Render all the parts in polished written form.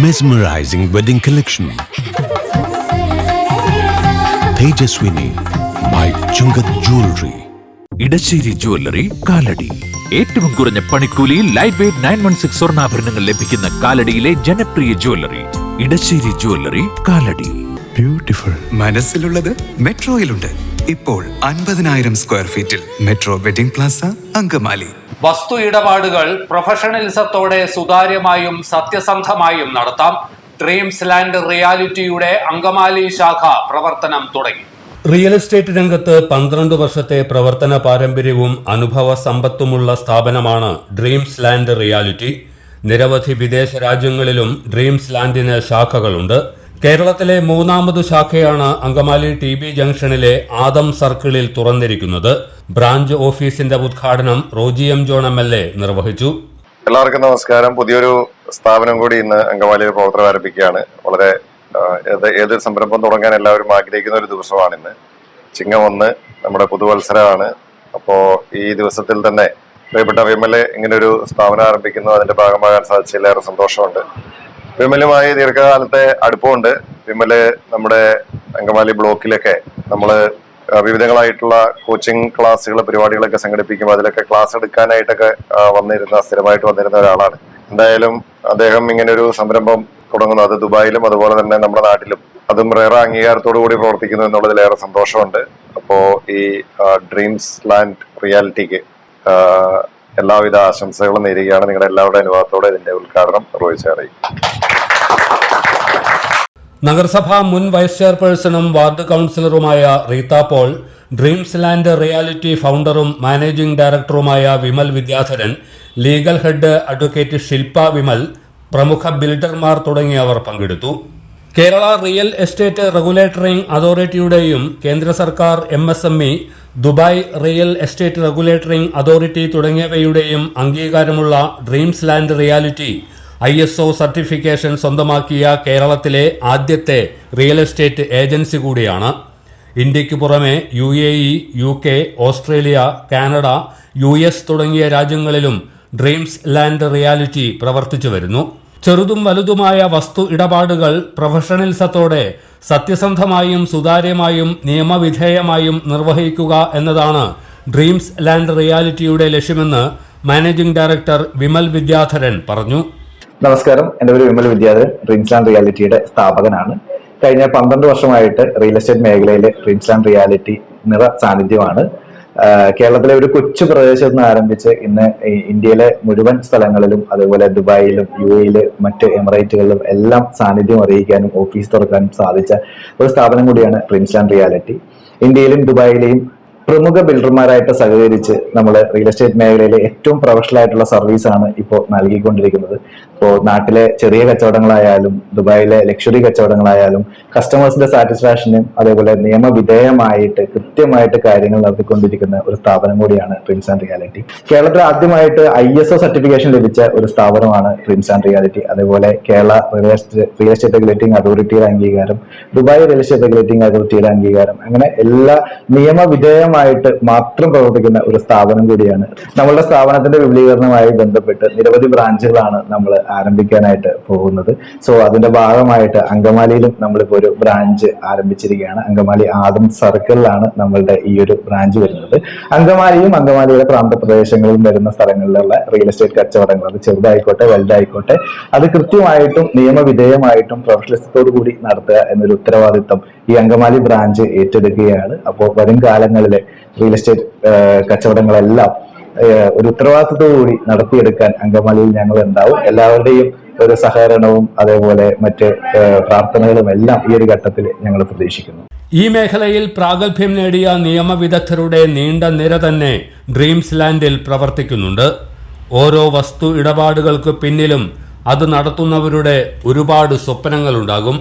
Mesmerizing wedding collection. Tejaswini by Chungat Jewelry. Edassery jewellery Kalady. ഏറ്റവും കുറഞ്ഞ പണിക്കൂലിയിൽ ലൈറ്റ് വെയ്റ്റ് 916 സ്വർണ്ണാഭരണങ്ങൾ ലഭിക്കുന്ന കാലടിയിലെ ജനപ്രിയ jewellery Edassery jewellery Kalady. Beautiful. മനസ്സിലുള്ളത് മെട്രോയിലുണ്ട്. ഇപ്പോൾ 50,000 സ്ക്വയർ ഫീറ്റിൽ മെട്രോ വെഡിംഗ് പ്ലാസ അങ്കമാലി. വസ്തു ഇടപാടുകൾ പ്രൊഫഷണലിസത്തോടെ സുതാര്യമായും സത്യസന്ധമായും നടത്താം. ഡ്രീംസ് ലാൻഡ് റിയാലിറ്റിയുടെ അങ്കമാലി ശാഖ പ്രവർത്തനം തുടങ്ങി. റിയൽ എസ്റ്റേറ്റ് രംഗത്ത് 12 വർഷത്തെ പ്രവർത്തന പാരമ്പര്യവും അനുഭവ സമ്പത്തുമുള്ള സ്ഥാപനമാണ് ഡ്രീംസ് ലാൻഡ് റിയാലിറ്റി. നിരവധി വിദേശ രാജ്യങ്ങളിലും ഡ്രീംസ് ലാൻഡിന് ശാഖകളുണ്ട്. കേരളത്തിലെ 3ാമത് ശാഖയാണ് അങ്കമാലി TB ജംഗ്ഷനിലെ ആദം സർക്കിളിൽ തുറന്നിരിക്കുന്നത്. ബ്രാഞ്ച് ഓഫീസിന്റെ ഉദ്ഘാടനം റോജി എം ജോൺ MLA നിർവഹിച്ചു. എല്ലാവർക്കും നമസ്കാരം. പുതിയൊരു സ്ഥാപനം കൂടി ഇന്ന് അങ്കമാലിയിൽ പ്രവർത്തനം ആരംഭിക്കുകയാണ്. വളരെ ഏത് സംരംഭം തുടങ്ങാൻ എല്ലാവരും ആഗ്രഹിക്കുന്ന ഒരു ദിവസമാണ് ഇന്ന്. ചിങ്ങം 1 നമ്മുടെ പുതുവത്സരമാണ്. അപ്പോൾ ഈ ദിവസത്തിൽ തന്നെ പ്രിയപ്പെട്ട വിമല് ഇങ്ങനൊരു സ്ഥാപനം ആരംഭിക്കുന്നു. അതിന്റെ ഭാഗമാകാൻ സാധിച്ചതിലേറെ സന്തോഷമുണ്ട്. വിമലുമായി ദീർഘകാലത്തെ അടുപ്പമുണ്ട്. വിമല് നമ്മുടെ അങ്കമാലി ബ്ലോക്കിലൊക്കെ നമ്മള് വിവിധങ്ങളായിട്ടുള്ള കോച്ചിങ് ക്ലാസ്സുകൾ പരിപാടികളൊക്കെ സംഘടിപ്പിക്കും. അതിലൊക്കെ ക്ലാസ് എടുക്കാനായിട്ടൊക്കെ സ്ഥിരമായിട്ട് വന്നിരുന്ന ഒരാളാണ്. എന്തായാലും അദ്ദേഹം ഇങ്ങനൊരു സംരംഭം തുടങ്ങുന്നു. അത് ദുബായിലും അതുപോലെ തന്നെ നമ്മുടെ നാട്ടിലും അതും ഏറെ അംഗീകാരത്തോടു കൂടി പ്രവർത്തിക്കുന്നു എന്നുള്ളതിലേറെ സന്തോഷമുണ്ട്. അപ്പോ ഈ ഡ്രീംസ് ലാൻഡ് റിയാലിറ്റിക്ക് എല്ലാവിധ ആശംസകളും നേരുകയാണ്. നിങ്ങളുടെ എല്ലാവരുടെ അനുഭവത്തോടെ ഇതിന്റെ ഉദ്ഘാടനം നിർവഹിച്ചറിയും. നഗരസഭാ മുൻ വൈസ് ചെയർപേഴ്സണും വാർഡ് കൌൺസിലറുമായ റീത്ത പോൾ, ഡ്രീംസ് ലാൻഡ് റിയാലിറ്റി ഫൗണ്ടറും മാനേജിംഗ് ഡയറക്ടറുമായ Vimal Vidyadharan, legal head advocate Shilpa Vimal, പ്രമുഖ ബിൽഡർമാർ തുടങ്ങിയവർ പങ്കെടുത്തു. കേരള റിയൽ എസ്റ്റേറ്റ് റെഗുലേറ്ററി അതോറിറ്റിയുടെയും കേന്ദ്ര സർക്കാർ MSME, Dubai real estate regulatory authority തുടങ്ങിയവയുടെയും അംഗീകാരമുള്ള Dreams land Reality ISO certification സ്വന്തമാക്കിയ കേരളത്തിലെ ആദ്യത്തെ റിയൽ എസ്റ്റേറ്റ് ഏജൻസി കൂടിയാണ്. ഇന്ത്യയ്ക്ക് പുറമെ UAE, UK, Australia, Canada, US തുടങ്ങിയ രാജ്യങ്ങളിലും ഡ്രീംസ് ലാൻഡ് റിയാലിറ്റി പ്രവർത്തിച്ചു വരുന്നു. ചെറുതും വലുതുമായ വസ്തു ഇടപാടുകൾ പ്രൊഫഷണലിസത്തോടെ സത്യസന്ധമായും സുതാര്യമായും നിയമവിധേയമായും നിർവഹിക്കുക എന്നതാണ് ഡ്രീംസ് ലാൻഡ് റിയാലിറ്റിയുടെ ലക്ഷ്യമെന്ന് മാനേജിംഗ് ഡയറക്ടർ വിമൽ വിദ്യാധരൻ പറഞ്ഞു. നമസ്കാരം, എൻ്റെ പേര് വിമൽ വിദ്യാധരൻ, ഡ്രീംസ് ലാൻഡ് റിയാലിറ്റിയുടെ സ്ഥാപകനാണ്. കഴിഞ്ഞ 12 വർഷമായിട്ട് റിയൽ എസ്റ്റേറ്റ് മേഖലയിൽ ഡ്രീംസ് ലാൻഡ് റിയാലിറ്റി നിറ സാന്നിധ്യമാണ്. കേരളത്തിലെ ഒരു കൊച്ചു പ്രദേശത്ത് നിന്ന് ആരംഭിച്ച് ഇന്ന് ഇന്ത്യയിലെ മുഴുവൻ സ്ഥലങ്ങളിലും അതുപോലെ ദുബായിലും UAE മറ്റ് എമിറേറ്റുകളിലും എല്ലാം സാന്നിധ്യം അറിയിക്കാനും ഓഫീസ് തുറക്കാനും സാധിച്ച ഒരു സ്ഥാപനം കൂടിയാണ് ഡ്രീംസ് ലാൻഡ് റിയാലിറ്റി. ഇന്ത്യയിലും ദുബായിലെയും പ്രമുഖ ബിൽഡർമാരായിട്ട് സഹകരിച്ച് നമ്മൾ റിയൽ എസ്റ്റേറ്റ് മേഖലയിലെ ഏറ്റവും പ്രൊഫഷണൽ ആയിട്ടുള്ള സർവീസാണ് ഇപ്പോൾ നൽകിക്കൊണ്ടിരിക്കുന്നത്. ഇപ്പോൾ നാട്ടിലെ ചെറിയ കച്ചവടങ്ങളായാലും ദുബായിലെ ലക്ഷറി കച്ചവടങ്ങളായാലും കസ്റ്റമേഴ്സിന്റെ സാറ്റിസ്ഫാക്ഷനും അതേപോലെ നിയമവിധേയമായിട്ട് കൃത്യമായിട്ട് കാര്യങ്ങൾ നടത്തിക്കൊണ്ടിരിക്കുന്ന ഒരു സ്ഥാപനം കൂടിയാണ് ഡ്രീംസ് ആൻഡ് റിയാലിറ്റി. കേരളത്തിൽ ആദ്യമായിട്ട് ISO സർട്ടിഫിക്കേഷൻ ലഭിച്ച ഒരു സ്ഥാപനമാണ് ഡ്രീംസ് ആൻഡ് റിയാലിറ്റി. അതേപോലെ കേരള റിയൽ എസ്റ്റേറ്റ് റെഗുലേറ്റിംഗ് അതോറിറ്റിയുടെ അംഗീകാരം, ദുബായ് റിയൽ എസ്റ്റേറ്റ് റെഗുലേറ്റിംഗ് അതോറിറ്റിയുടെ അംഗീകാരം, അങ്ങനെ എല്ലാ നിയമവിധേയമായിട്ട് മാത്രം പ്രവർത്തിക്കുന്ന ഒരു സ്ഥാപനം കൂടിയാണ്. നമ്മളുടെ സ്ഥാപനത്തിന്റെ വിപുലീകരണവുമായി ബന്ധപ്പെട്ട് നിരവധി ബ്രാഞ്ചുകളാണ് നമ്മൾ ആരംഭിക്കാനായിട്ട് പോകുന്നത്. സോ അതിന്റെ ഭാഗമായിട്ട് അങ്കമാലിയിലും നമ്മളിപ്പോൾ ഒരു ബ്രാഞ്ച് ആരംഭിച്ചിരിക്കുകയാണ്. അങ്കമാലി ആദം സർക്കിളിലാണ് നമ്മളുടെ ഈ ഒരു ബ്രാഞ്ച് വരുന്നത്. അങ്കമാലിയും അങ്കമാലിയുടെ പ്രാന്തപ്രദേശങ്ങളിലും വരുന്ന സ്ഥലങ്ങളിലുള്ള റിയൽ എസ്റ്റേറ്റ് കച്ചവടങ്ങൾ, അത് ചെറുതായിക്കോട്ടെ വലുതായിക്കോട്ടെ, അത് കൃത്യമായിട്ടും നിയമവിധേയമായിട്ടും പ്രൊഫഷണലിസത്തോടു കൂടി നടത്തുക എന്നൊരു ഉത്തരവാദിത്വം ഈ അങ്കമാലി ബ്രാഞ്ച് ഏറ്റെടുക്കുകയാണ്. അപ്പോൾ വരും കാലങ്ങളിൽ റിയൽ എസ്റ്റേറ്റ് കച്ചവടങ്ങളെല്ലാം ഒരു ഉത്തരവാദിത്തത്തോടുകൂടി നടത്തിയെടുക്കാൻ അങ്കമാലിയിൽ ഞങ്ങൾ ഉണ്ടാവും. എല്ലാവരുടെയും ഒരു സഹകരണവും അതേപോലെ മറ്റ് പ്രാർത്ഥനകളും എല്ലാം ഈ ഒരു ഘട്ടത്തിൽ ഞങ്ങൾ പ്രതീക്ഷിക്കുന്നു. ഈ മേഖലയിൽ പ്രാഗൽഭ്യം നേടിയ നിയമവിദഗ്ധരുടെ നീണ്ട നിര തന്നെ ഡ്രീംസ് ലാൻഡിൽ പ്രവർത്തിക്കുന്നുണ്ട്. ഓരോ വസ്തു ഇടപാടുകൾക്ക് പിന്നിലും അത് നടത്തുന്നവരുടെ ഒരുപാട് സ്വപ്നങ്ങളുണ്ടാകും.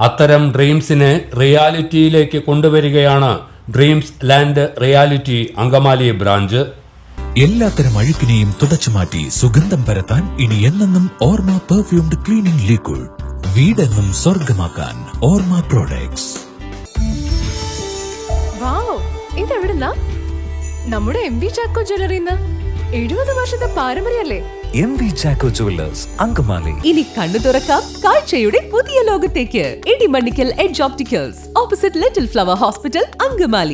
അത്തരം ഡ്രീംസിനെ റിയാലിറ്റിയിലേക്ക് കൊണ്ടുവരികയാണ് dreams land reality Angamaly branch. എല്ലാത്തരം അഴുക്കിനെയും തുടച്ചുമാറ്റി സുഗന്ധം പരത്താൻ ഇനി എന്നെന്നും ഓർമ്മ പെർഫ്യൂംഡ് ക്ലീനിംഗ് ലിക്വിഡ്. വീടെന്നും സ്വർഗമാക്കാൻ ഓർമ്മ പ്രോഡക്ട്സ്. ഇതെവിടുന്നാ? നമ്മുടെ MV ചാക്കോ ജ്വല്ലറിന്ന് 70 വർഷത്തെ പാരമ്പര്യല്ലേ? MV Chacko jewellers Angamaly. ഇനി കണ്ണു തുറക്കാം കാഴ്ചയുടെ പുതിയ ലോകത്തേക്ക്. Idimannikkal edge opticals, opposite little flower hospital, Angamaly.